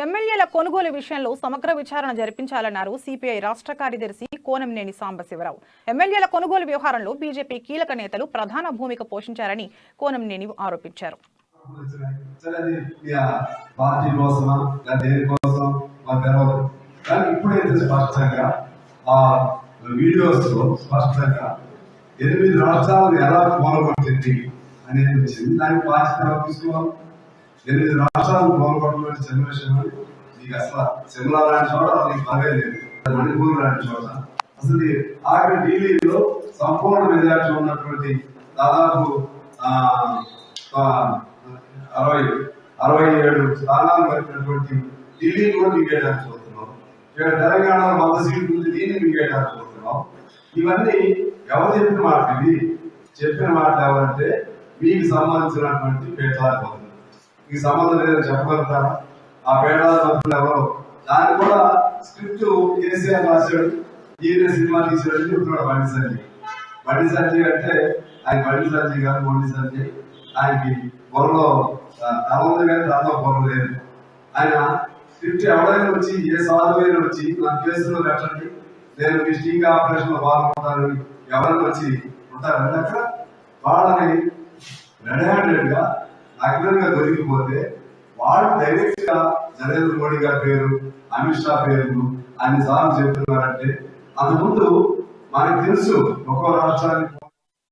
ఎమ్మెల్యేల కొనుగోలు విషయంలో సమగ్ర విచారణ జరిపించాలన్నారు సిపిఐ రాష్ట్ర కార్యదర్శి కోనంనేని సాంబశివరావు. ఎమ్మెల్యేల కొనుగోలు వ్యవహారంలో బీజేపీ కీలక నేతలు ప్రధాన భూమిక పోషించారని కోనంనేని ఆరోపించారు. ఎనిమిది రాష్ట్రాలు పాల్గొన్నటువంటి సన్నివేశం నీకు అసలు సిమ్లా లాంటి చోట నీకు బాగా లేదు, మణిపూర్ లాంటి చోట అసలు ఆఖరి ఢిల్లీలో సంపూర్ణ మెజార్టీ ఉన్నటువంటి దాదాపు 67 స్థానాలు కలిగినటువంటి ఢిల్లీ కూడా మింగేయడానికి చూస్తున్నాం. ఇక్కడ తెలంగాణలో 100 సీట్లు ఉంది, దీన్ని మింగేయడానికి చూస్తున్నాం. ఇవన్నీ ఎవరు చెప్పిన మాట? ఇది చెప్పిన మాట ఎవరంటే మీకు సంబంధించినటువంటి పేటాధిపతులు. మీకు సంబంధం లేదని చెప్పగలుగుతారా? ఆ పేటాధిపతులు ఎవరు? దాన్ని కూడా స్క్రిప్ట్ కేసీఆర్ రాశాడు, ఈయన సినిమా తీసాడు చెప్తున్నాడు బండి సంజయ్ అంటే ఆయన బండి సంజయ్ కాదు, మొండి సంజయ్. ఆయనకి బొరలో తల ఉంది కానీ దాంతో బొర లేదు. ఆయన స్క్రిప్ట్ ఎవరైనా వచ్చి ఏ సాధువైనా వచ్చి నా కేసులో పెట్టండి, నేను మీ స్టింగ్ ఆపరేషన్ లో పాల్గొంటానని ఎవరైనా వచ్చి ఉంటారంటే అక్కడ వాళ్ళని రెడ్ హ్యాండెడ్ గా అగ్రంగా దొరికిపోతే వాళ్ళు డైరెక్ట్ గా నరేంద్ర మోడీ గారి పేరు, అమిత్ షా పేరు అన్ని సార్లు చెప్తున్నారంటే అంతకుముందు మనకు తెలుసు ఒక్కో రాష్ట్రానికి